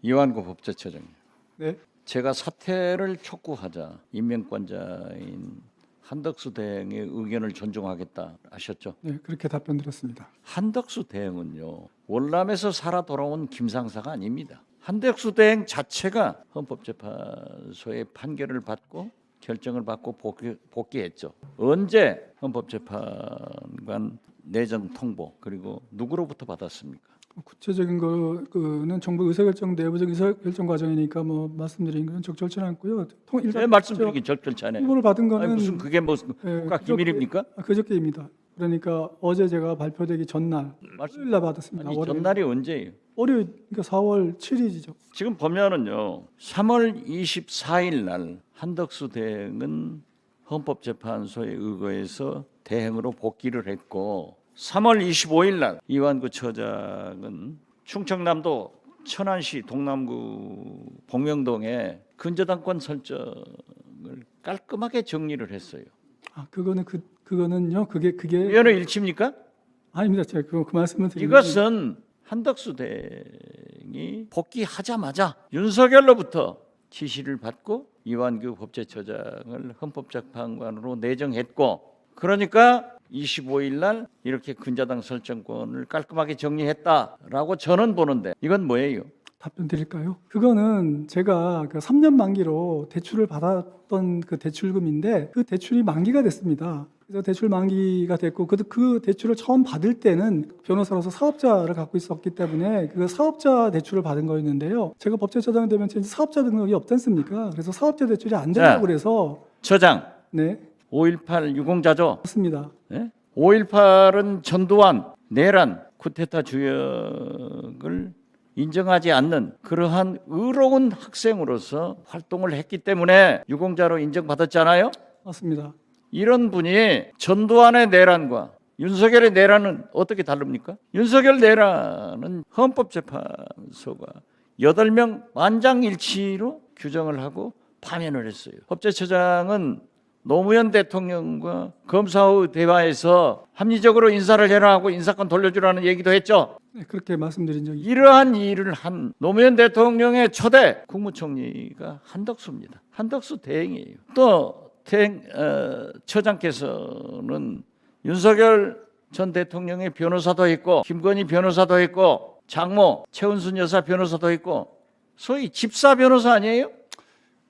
이완구 법제처장님. 네. 제가 사퇴를 촉구하자 임명권자인 한덕수 대행의 의견을 존중하겠다 하셨죠. 네, 그렇게 답변 드렸습니다. 한덕수 대행은요, 월남에서 살아 돌아온 김상사가 아닙니다. 한덕수 대행 자체가 헌법재판소의 판결을 받고 결정을 받고 복귀했죠. 언제 헌법재판관 내정 통보 그리고 누구로부터 받았습니까? 구체적인 거는 정부 의사결정 내부적 의사결정 과정이니까 뭐 말씀드린 건 적절치 않고요. 왜 말씀드리긴 적절치 않아요? 통보를 받은 거는 아니, 무슨 그게 뭐 국가 기밀입니까? 그저께입니다. 그러니까 어제 제가 발표되기 전날 월요일 날 받았습니다. 아니, 전날이 언제예요? 월요일 그러니까 4월 7일이죠. 지금 보면은요, 3월 24일 날 한덕수 대행은 헌법재판소에 의거해서 대행으로 복귀를 했고 3월 25일 날 이완구 처장은 충청남도 천안시 동남구 봉명동에 근저당권 설정을 깔끔하게 정리를 했어요. 아, 그거는요. 그게 위헌의 일치입니까? 아닙니다. 제가 그 말씀을 드리는 이것은 한덕수 대행이 복귀하자마자 윤석열로부터 지시를 받고 이완규 법제처장을 헌법재판관으로 내정했고, 그러니까 25일 날 이렇게 근저당 설정권을 깔끔하게 정리했다라고 저는 보는데 이건 뭐예요? 답변 드릴까요? 그거는 제가 그 3년 만기로 대출을 받았던 그 대출금인데 그 대출이 만기가 됐습니다. 그래서 대출 만기가 됐고 그 대출을 처음 받을 때는 변호사로서 사업자를 갖고 있었기 때문에 그 사업자 대출을 받은 거였는데요. 제가 법제처장 되면 이제 사업자 등록이 없지 않습니까? 그래서 사업자 대출이 안 된다고 그래서 처장, 네, 5.18 유공자죠? 맞습니다. 네? 5.18은 전두환, 내란, 쿠데타 주역을 인정하지 않는 그러한 의로운 학생으로서 활동을 했기 때문에 유공자로 인정받았잖아요. 맞습니다. 이런 분이 전두환의 내란과 윤석열의 내란은 어떻게 다릅니까? 윤석열 내란은 헌법재판소가 8명 만장일치로 규정을 하고 파면을 했어요. 법제처장은 노무현 대통령과 검사의 대화에서 합리적으로 인사를 해라 하고 인사권 돌려주라는 얘기도 했죠. 네, 그렇게 말씀드린 적이 이러한 일을 한 노무현 대통령의 초대 국무총리가 한덕수입니다. 한덕수 대행이에요. 또 처장께서는 윤석열 전 대통령의 변호사도 있고 김건희 변호사도 있고 장모 최은순 여사 변호사도 있고 소위 집사 변호사 아니에요?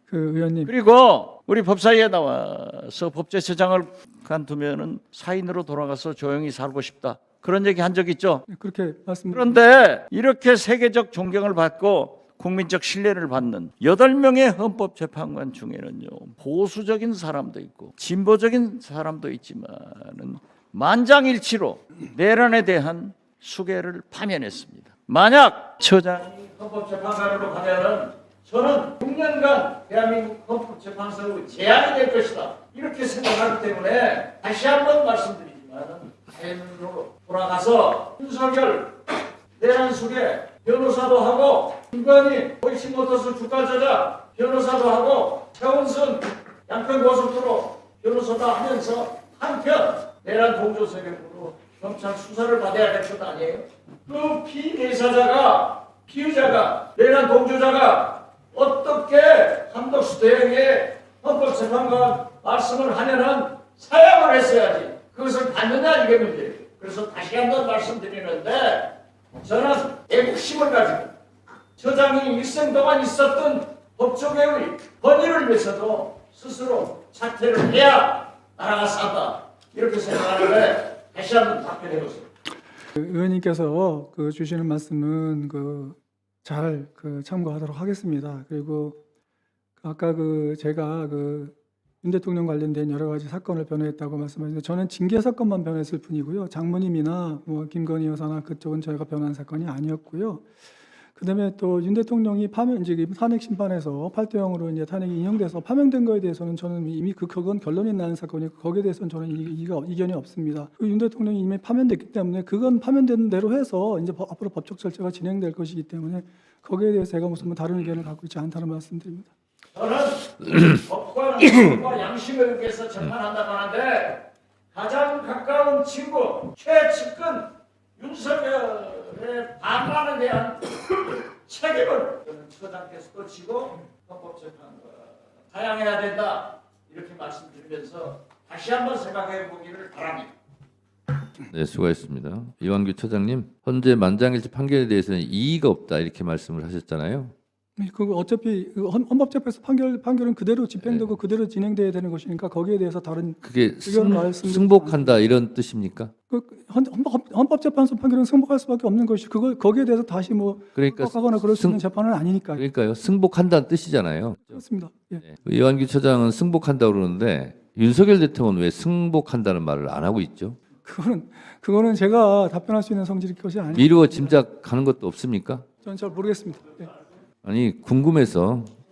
그 의원님. 그리고 우리 법사위에 나와서 법제처장을 간두면은 사인으로 돌아가서 조용히 살고 싶다. 그런 얘기 한 적 있죠? 네, 그렇게 말씀. 그런데 이렇게 세계적 존경을 받고 국민적 신뢰를 받는 8명의 헌법재판관 중에는요, 보수적인 사람도 있고 진보적인 사람도 있지만은 만장일치로 내란에 대한 수괴를 파면했습니다. 만약 처장이 헌법재판관으로 가면은 저는 6년간 대한민국 헌법재판소의 재앙이 될 것이다, 이렇게 생각하기 때문에 다시 한번 말씀드리지만 자연으로 돌아가서 윤석열 내란 수괴 변호사도 하고 김건희 도이치모터스 주가 조작 변호사도 하고 최은순 양평고속도로 변호사도 하면서 한편 내란 동조 세력으로 검찰 수사를 받아야 될 것 아니에요? 그 피의자가 내란 동조자가 어떻게 한덕수 대행의 헌법재판관 말씀을 하면은 사양을 했어야지 그것을 받느냐, 이게 문제예요. 그래서 다시 한번 말씀드리는데 저는 애국심을 가지고 처장이 일생 동안 있었던 법조계의 권위를 위해서도 스스로 사퇴를 해야 나라가 산다, 이렇게 생각하는데 다시 한번 답변해 보세요. 의원님께서 주시는 말씀은 잘 참고하도록 하겠습니다. 그리고 아까 제가 윤 대통령 관련된 여러 가지 사건을 변호했다고 말씀하셨는데 저는 징계 사건만 변호했을 뿐이고요. 장모님이나 뭐 김건희 여사나 그쪽은 저희가 변호한 사건이 아니었고요. 그다음에 또 윤 대통령이 이제 탄핵 심판에서 8대0으로 이제 탄핵이 인용돼서 파면된 거에 대해서는 저는 이미 그건 결론이 나는 사건이고 거기에 대해서는 저는 이견이 없습니다. 윤 대통령이 이미 파면됐기 때문에 그건 파면된 대로 해서 이제 앞으로 법적 절차가 진행될 것이기 때문에 거기에 대해서 제가 무슨 다른 의견을 갖고 있지 않다는 말씀드립니다. 저는 법과 양심을 위해서 재판한다고 하는데 가장 가까운 친구 최측근 윤석열의 반란에 대한 책임을 저는 처장께서도 지고 헌법재판관 사양해야 된다 이렇게 말씀드리면서 다시 한번 생각해 보기를 바랍니다. 네, 수고하셨습니다. 이완규 처장님, 현재 만장일치 판결에 대해서는 이의가 없다 이렇게 말씀을 하셨잖아요. 그거 어차피 그 헌법재판소 판결은 그대로 집행되고 그대로 진행돼야 되는 것이니까 거기에 대해서 다른 그게 의견을 말씀드리지 승복한다 이런 뜻입니까? 헌법재판소 판결은 승복할 수밖에 없는 것이 그걸 거기에 대해서 다시 뭐 그러니까 하거나 그럴 수 있는 재판은 아니니까 그러니까요. 승복한다는 뜻이잖아요. 그렇습니다. 예. 네. 이완규 처장은 승복한다고 그러는데 윤석열 대통령은 왜 승복한다는 말을 안 하고 있죠? 그거는 제가 답변할 수 있는 성질의 것이 아니에요. 미루어 짐작하는 것도 없습니까? 저는 잘 모르겠습니다. 예. 아니 궁금해서